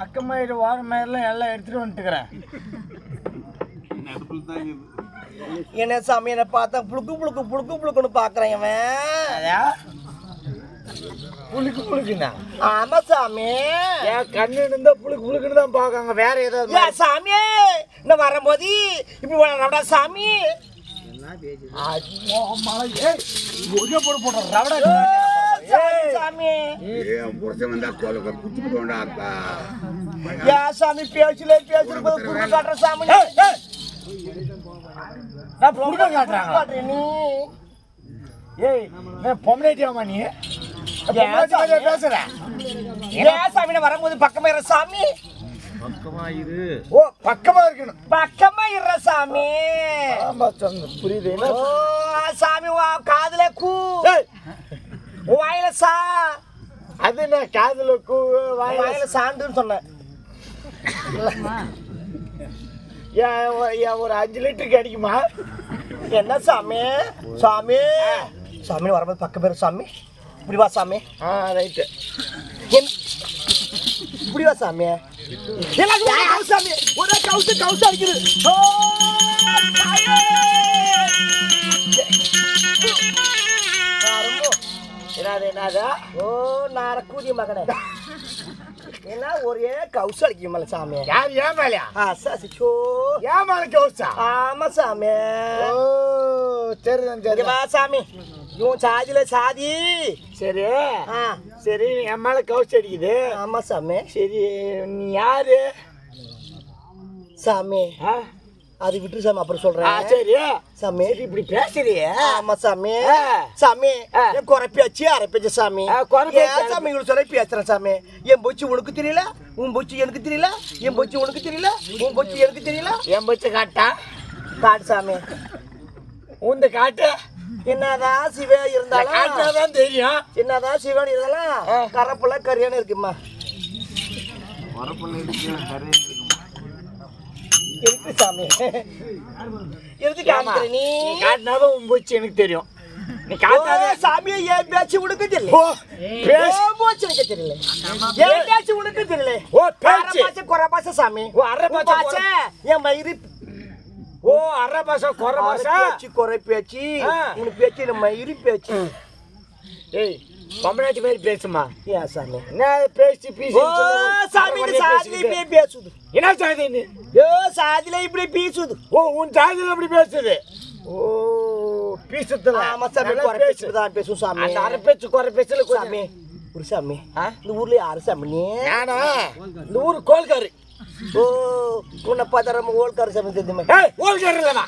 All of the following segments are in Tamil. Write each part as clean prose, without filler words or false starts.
அக்கமாயிட்டு வார மாதிரிலாம் எல்லாம் எடுத்துட்டு வந்துட்டுக்கிறேன். என்ன சாமி என்ன பார்த்தா புழுக்கு புழுக்கு புழுக்கு புழுக்குன்னு பாக்குறேன். புழுக்கு புழுக்குண்ணா? ஆமா சாமி, என் கண்ணு இருந்தா புழுக்கு புழுக்குன்னு தான் பாக்காங்க. வேற ஏதாவது சாமி நான் வரும்போது இப்படி ரவடா சாமி சாமி சாமி பேசல பேசுறது காட்டுற சாமி காட்டுறாங்க. ஏய் பொம்மனேட்டியாமா நீ பேசுறேன்? சாமி வரும்போது பக்கமா இரு சாமி. ஓ பக்கமா இருக்கணும். பக்கமா இரு சாமி. புரியுது சாமி காதுல கூ வாயில சா. அது என்ன காதுல கூ வாயில சாண்டுன்னு சொன்னேன். ஒரு 5 லிட்டருக்கு அடிக்குமா? என்ன சாமி? சாமி சாமி வரும்போது பக்கம் பேரு சாமி. இப்படி வா சாமி. ரைட்டு. இப்படி வா சாமி. சாமி ஒரு கவுசு அடிக்குது. என்னதா? ஓ நார கூதிய மகனே, என்ன ஒரே கவுசு அடிக்குமல்ல சாமி. யார் ஏன் மேலையா? சோ ஏன் மேல கவுசா? ஆமா சாமி. ஓ சரி வா சாமி. இவன் சாதியில சாதி. சரி சரி, என் மேல கவுசு அடிக்குது. ஆமா சாமி. சரி நீ யாரு சாமி? அது விட்டு சாமி அப்புறம் சொல்றேன். சரி சாமி இப்படி பேசுறியே? ஆமா சாமி. சாமி குறைப்பியாச்சு அரைப்பியாச்சு சாமி. சாமி இவ்வளவு சொல்ல பேசுறேன் சாமி. என் பொச்சு உனக்கு தெரியல, உன் பொச்சு எனக்கு தெரியல, என் பொச்சு உனக்கு தெரியல, உன் பொச்சு எனக்கு தெரியல. என் பொச்சு காட்டா? காட்டு சாமி. உந்த காட்டு. என்னதான் சிவா இருந்தாலும் காட்டாதான் தெரியும். என்னதான் சிவன் இருந்தாலும் கரப்புல கரியான இருக்குமா? இருக்கு சாமி. எதுக்கு காட்டுற நீ? காட்டினாதான் உன் போச்சு எனக்கு தெரியும். நீ காட்டாத சாமியை ஏன் பேச்சு உனக்கு தெரியல. தெரியல ஓ பேச்சு மூச்சு எனக்கு தெரியல என் பேச்சு உனக்கு தெரியல ஓ பேச்சு பாச குறை பாச சாமி ஓ அரை பாச என் மயிறு ஓ அரை பாச குறை பாச பேச்சு குறை பேச்சு உனக்கு பேச்சு நம்ம மயிறு பேச்சு ஏய் கம்பனாட்டி மாதிரி பேசுமா ஏன் சாமி என்ன பேசி பீசி ஓ சாமி சாதில இப்படி பேசுது என்ன சாதி நீ ஓ சாதில இப்படி பேசுது ஓ உன் சாதில அப்படி பேசுது ஓ பீசுதுல ஆமா சாமி குறை பேசுதான் பேசும் சாமி அந்த அரை பேச்சு குறை பேசல சாமி ஒரு சாமி இந்த ஊர்ல யாரு சாமி நீ நானா இந்த ஊர் கோல்காரு ஓ உன்னை பார்த்தா நம்ம ஓல்காரு சாமி தெரியுமா ஏய் கோல்காரு இல்லமா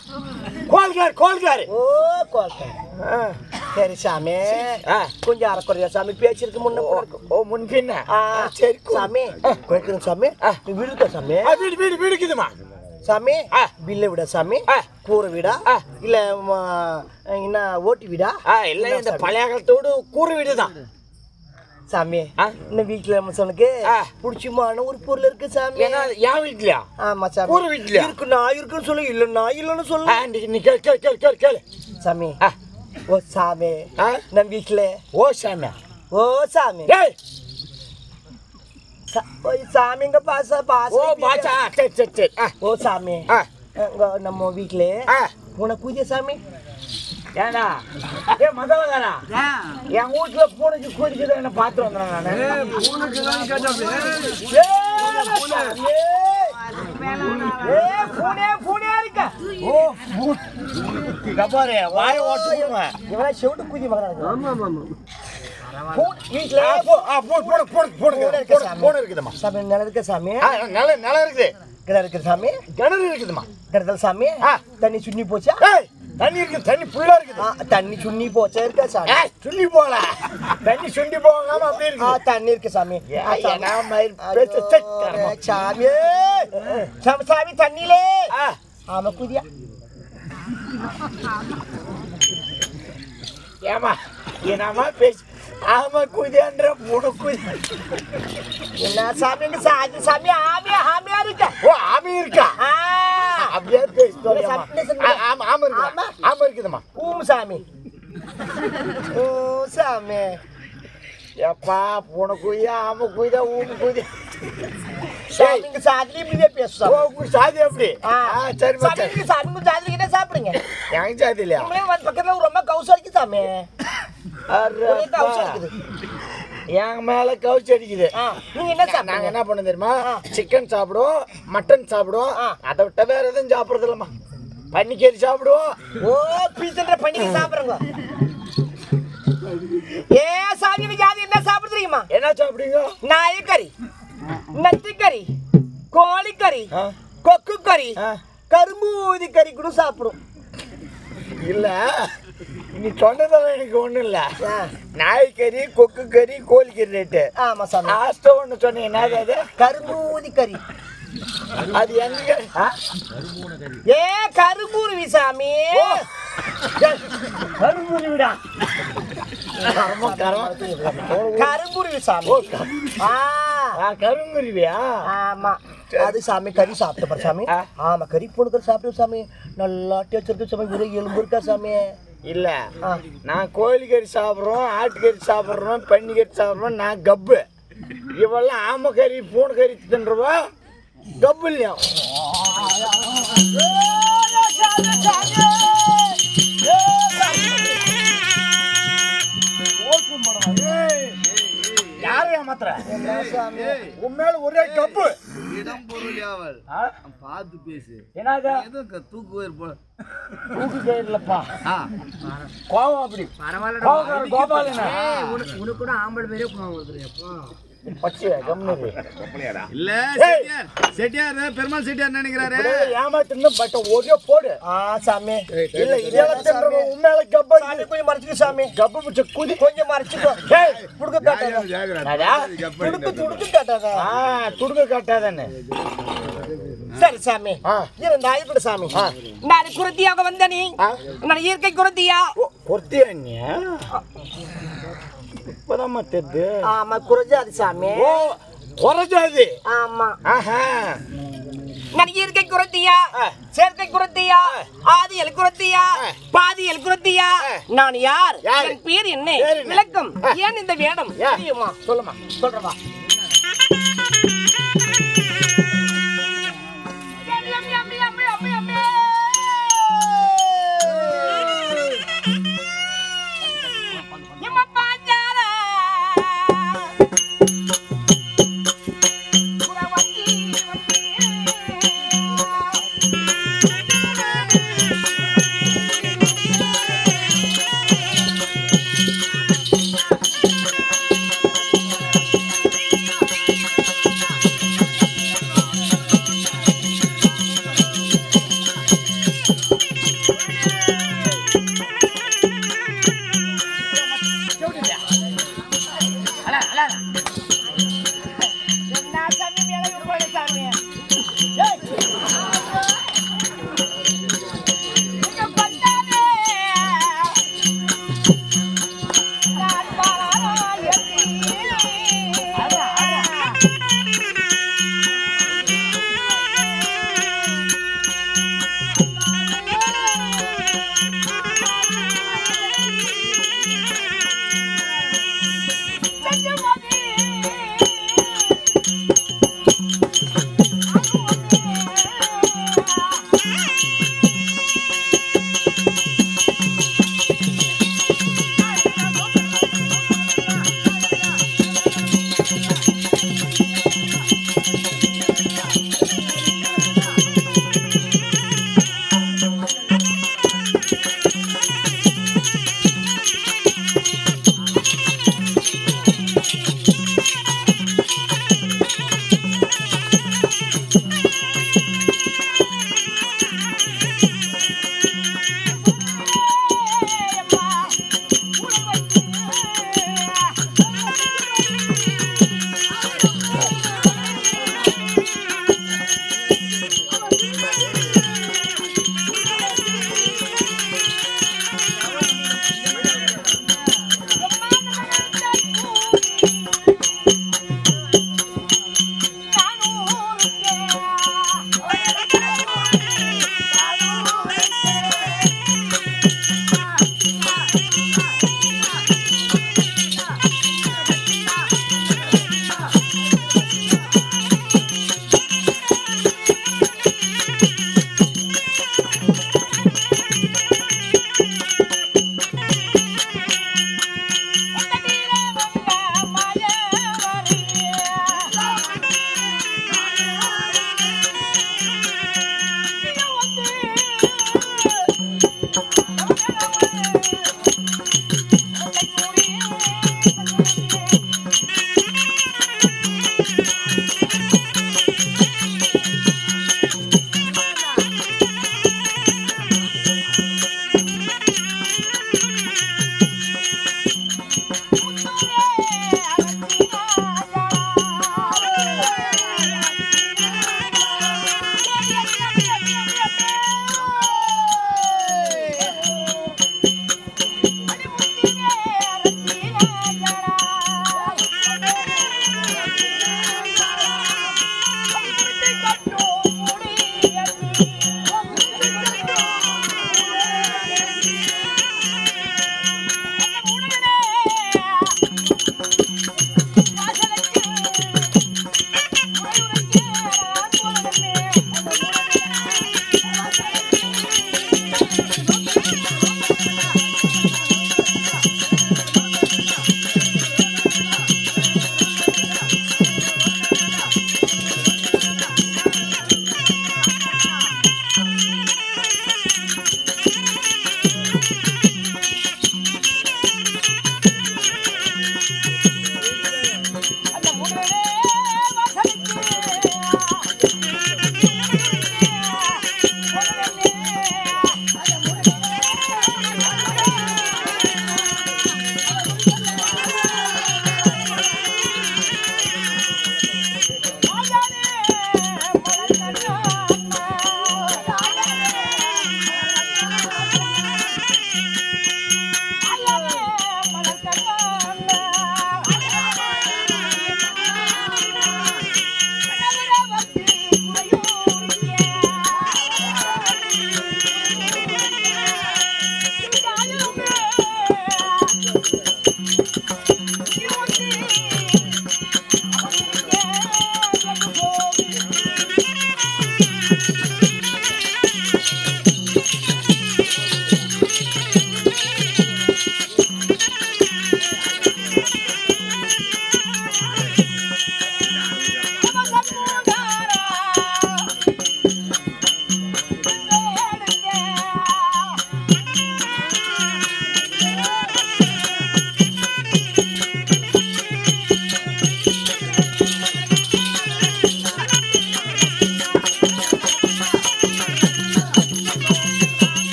கோல்காரு ஓ கோல்காரு சரி சாமி கொஞ்சம் அரைக்குறையா சாமி பேச்சிருக்கு முன்ன ஓ முன்பின்ன சரி சாமி கோயிக்கிறேன் சாமி நீ வீடுக்கா சாமி வீடு வீடுக்குதுமா சாமி பில்ல விடா சாமி கூரை வீடா இல்ல என்ன ஓட்டி வீடா இல்ல இந்த பழைய காலத்தோடு கூரை வீடு தான் சாமி இந்த வீட்டுல சொன்னக்கு புடிச்சுமான ஒரு பொருள் இருக்கு சாமி என் வீட்லயா ஆமா சாமி கூரை வீட்லயா இருக்கு நான் இருக்குன்னு சொல்லு இல்ல நான் இல்லன்னு சொல்லு நீ கேளு சாமி ஓ சாமி நம்ம வீட்டுல ஓ சாமி ஓ சாமி சாமிங்க பாசா பாசா ஓ பாச்சா சரி ஓ சாமி நம்ம வீட்டுல உனக்கு பூஜை சாமி ஏண்டா ஏ மதவதாரா என் வீட்டுல பூனைக்கு குதிக்குது என்ன பார்த்து வந்துடுறேன் வாய ஓட்டு செவிட்டு பூஜை இருக்குதுமா சாமி நிலம் இருக்க சாமி நிலம் இருக்குது கிணறு இருக்கு சாமி கிணறு இருக்குதுமா கிணறு சாமி தண்ணி சுண்ணி போச்சா தண்ணி இருக்கு தண்ணி ஃபுல்லா இருக்குது தண்ணி சுண்ணி போச்சா இருக்கா சாமி சுண்ணி போல தண்ணி சுண்டி போகாம அப்படியே இருக்கு தண்ணி இருக்கு சாமி சாமி சாமி தண்ணியிலே ஆமா குதியா ஏமா என்னமா பேசு ஆமா குதியான்ற மூணு குதி என்ன சாமி சாதி சாமி ஆமியா ஆமியா இருக்கா ஓ ஆமி இருக்கா அப்படியே பேசு ஆமா ஆமா இருக்கு ஆமா இருக்குதுமா சாமி ஓ சாமி எப்பா பூனை குய்யா ஆமை குய்தா ஊமு குய்தா சாமிங்க சாதில இப்படியே பேசுறோம் ஓ உங்க சாதி எப்படி சரி சாமிங்க சாமிங்க சாதில கிட்ட சாப்பிடுங்க எங்க சாதி இல்லையா பக்கத்துல ரொம்ப கவுசு அடிக்கு சாமி என் மேல கவுச்சு அடிக்குது நீங்க என்ன நாங்க என்ன பண்ண தெரியுமா சிக்கன் சாப்பிடுவோம் மட்டன் சாப்பிடுவோம் அதை விட்ட வேற எதுவும் சாப்பிடுறது இல்லம்மா பன்னிக்கறி சாப்பிடுவோம் ஓ பீசன்ற பன்னிக்கறி சாப்பிடுறோங்க ஏ சாமி ஜாதி என்ன சாப்பிடு தெரியுமா என்ன சாப்பிடுங்க நாயக்கறி நத்திக்கறி கோழிக்கறி கொக்கு கறி கரும்பு ஊதி கறி கூட சாப்பிடும் இல்ல நீ சொன்னதெல்லாம் எனக்கு ஒண்ணும் இல்ல நாய்க்கறி கொக்கு கறி கோழிக்கறி ரேட்டு ஆமா சாமி லாஸ்ட் ஒண்ணு சொன்னீங்க என்ன அது கரும்பு ஊதி கறி அது எங்க ஏ கரும்பூர்வி சாமி கரும்புருவிடா கரும்புருவி சாமி கரும்புருவியா ஆமா அது சாமி கறி சாப்பிட்ட சாமி ஆமா கறி பொண்ணு கறி சாப்பிட்டு சாமி நல்லா டேஸ்ட் இருக்கு சாமி ஒரு எலும்பு இருக்கா சாமி இல்ல நான் கோழிக்கறி சாப்பிட்றோம் ஆட்டுக்கறி சாப்பிட்றோம் பன்னிக்கறி சாப்பிட்றோம் நான் கப்பு இவெல்லாம் ஆமை கறி பூனை கறி தின்றவா கப்பு இல்லையா யாரு ஏமாத்துற உண்மையில ஒரே கப்பு பார்த்து பேசு என்னது தூக்கு கயிறுலப்பா கோவம் அப்படி பரவாயில்ல கோபாலனா உனக்கு கூட ஆம்பளை பேரே கோவம் வருதுப்பா பச்சையா கம்னது இல்ல செட்டியார் பெருமாள் செட்டியார் நினைக்கிறாரு ஏமாத்துன்னு பட் ஒரே போடு சாமி இல்ல இதெல்லாம் தின்றவ உண்மையில கப்பு சாமி கொஞ்சம் மறைச்சுக்க சாமி கப்பு பிடிச்ச குதி கொஞ்சம் மறைச்சுக்கோ புடுக்க காட்டாத துடுக்கு காட்டாத துடுக்க காட்டாதானே சரி சாமி இருந்தா கூட சாமி நான் குருத்தியாக வந்த நீ நான் இயற்கை குருத்தியா குருத்தியா நீ இப்பதாம்மா தெரியுது ஆமா குறைஞ்சாது சாமி ஓ குறைஞ்சாது ஆமா ஆஹா நான் இயற்கை குரத்தியா செயற்கை குரத்தியா ஆதியல் குரத்தியா பாதியல் குரத்தியா நான் யார் என் பேர் என்ன விளக்கம் ஏன் இந்த வேடம் தெரியுமா சொல்லுமா சொல்றவா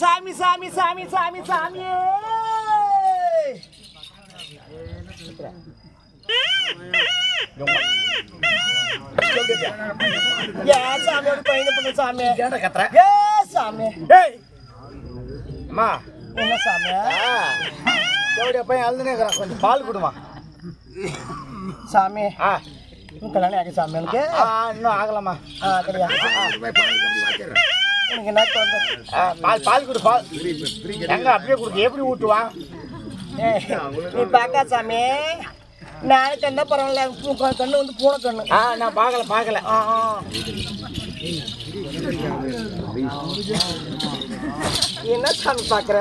சாமி சாமி சாமி சாமி சாமி ஏன் சாமியோட பையனை பண்ண சாமி ஏன்டா கத்துற? ஏ சாமி ஏய் அம்மா என்ன சாமி எவ்வளோ பையன் அழுதுனே இருக்கிறான், கொஞ்சம் பால் கொடுமா. சாமி ஆ கல்யாணம் ஆகி சாமி எனக்கு இன்னும் ஆகலாமா? கிடையா எனக்கு என்ன தோணுது பால் பால் கொடு, பால் எங்க அப்படியே கொடுக்க எப்படி ஊட்டுவான்? நீ பார்க்கா சாமி நானே கண்ணா பரவாயில்ல கண்ணு வந்து பூனை கண்ணு நான் பார்க்கல என்ன சாமி பார்க்குற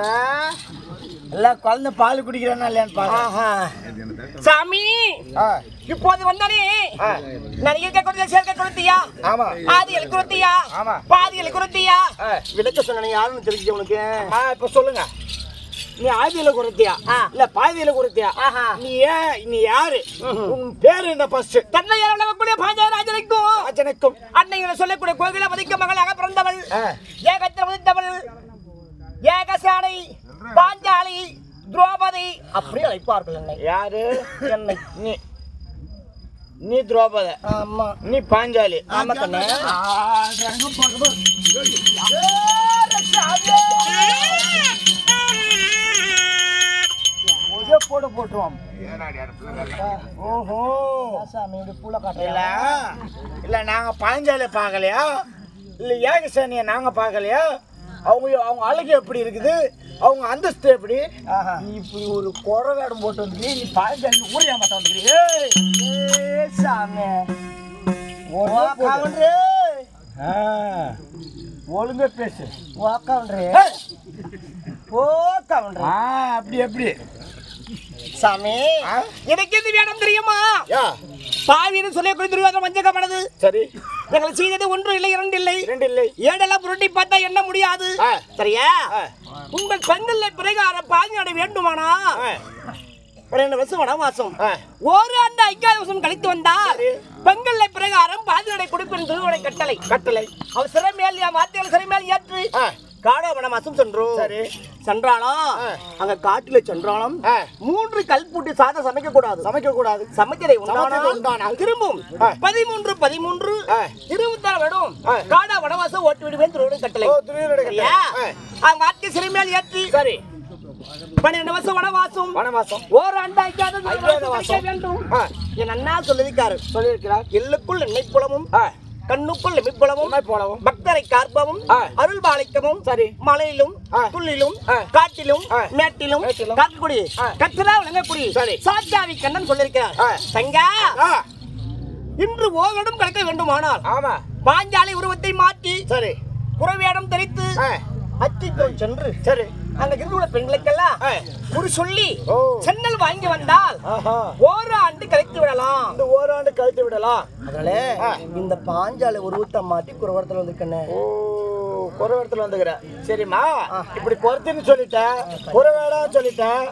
இல்லை குழந்தை பால் குடிக்கிறானா இல்லையான்னு பார்க்க. சாமி இப்போது வந்தானே நடிகை கொடுத்த சேர்க்கை கொடுத்தியா? ஆமா. ஆதிகள் கொடுத்தியா? ஆமா. பாதிகள் கொடுத்தியா? விளக்க சொன்ன யாருன்னு தெரிஞ்சு உனக்கு இப்போ சொல்லுங்க, நீ ஆதியில கொடுத்தியா இல்ல பாதியில கொடுத்தியா? நீ யாரு? உன் பேரு என்ன? ஃபர்ஸ்ட் தன்னை கூடிய பாஞ்சராஜனுக்கும் ராஜனுக்கும் அன்னைகளை சொல்லக்கூடிய கோகில மதிக்க மகளாக பிறந்தவள், ஏகத்தில் உதித்தவள், ஏகசானை, பாஞ்சாலி, திரௌபதி அப்படி அழைப்பார்கள். என்னை யாரு? என்னை நீ நீ திரௌபத, ஆமா நீ பாஞ்சாலி. ஆமா கண்ணே. போட போட்டுருவோம். ஓஹோ சாமி இப்படி பூல இல்ல காட்டல. இல்ல நாங்க பாஞ்சாலிய பார்க்கலையா, இல்ல ஏகசேனிய நாங்க பார்க்கலையா? அவங்க அழகு எப்படி இருக்குது, அவங்க அந்தஸ்து எப்படி? நீ இப்படி ஒரு குறவேடம் போட்டு வந்து நீ பாஞ்சாலி ஊரியா மாட்ட வந்துக்கிறீங்க. சாமி ஒழுங்கா பேசு. அப்படி எப்படி சாமி எனக்கு எது வேணும் தெரியுமா? பாவின்னு சொல்லி துரியோதனன் வஞ்சகமானது. சரி, எங்களை செய்தது ஒன்று இல்லை, இரண்டு இல்லை, இரண்டு இல்லை, ஏடெல்லாம் புரட்டி பார்த்தா என்ன முடியாது. சரியா? உங்கள் பெண்கள் பிரகாரம் பாஞ்சாடை வேண்டுமானா 2 வருஷம் வனவாசம், ஒரு ஆண்டு ஐக்கியாவசம் கழித்து வந்தால் பெண்கள் பிரகாரம் பாஞ்சாடை கொடுப்பின் திருவடை கட்டளை கட்டளை அவர் சிறை மேல் வார்த்தைகள் சிறை மேல் ஏற்று காடோ வனவாசம் சென்றோம். சென்றாலும் அங்க காட்டுல சென்றாலும் 3 கல்பூட்டி சாதம் சமைக்க கூடாது. சமைக்கதை உண்டானால் திரும்பும் 13 திரும்பத்தான் விடும். காடா வனவாசம் ஓட்டு விடுவேன் திருவிடை கட்டளை. அவங்க ஆட்சி சிறை மேல் ஏற்றி 12 வருஷம் வனவாசம் ஓர் ஆண்டாய்க்காத வேண்டும். என் அண்ணா சொல்லியிருக்கிறார். எல்லுக்குள் எண்ணெய் புலமும் கண்ணுக்குள் எமிப்புலமும் பக்தரை காற்பவும் அருள் பாலிக்கவும் மலையிலும் புல்லிலும் காட்டிலும் மேட்டிலும் காக்கக்கூடிய கற்றா விளங்கக்கூடிய சாட்சாவி கண்ணன் சொல்லியிருக்கிறார். சங்கா இன்று ஓகடும் கிடைக்க வேண்டுமானால் பாஞ்சாலி உருவத்தை மாற்றி புறவேடம் தரித்து அத்திக்குள் சென்று அங்க இருந்துள்ள பெண்களுக்கெல்லாம் ஒரு சொல்லி சென்னல் வாங்கி வந்தால் ஒரு ஆண்டு கழித்து விடலாம். அதனால இந்த பாஞ்சாலை உருவத்தை மாத்தி குறவரத்துல வந்துருக்கேன். குறவரத்துல வந்துக்கிற. சரிம்மா, இப்படி குறத்தின்னு சொல்லிட்டேன், குறவேடா சொல்லிட்டேன்.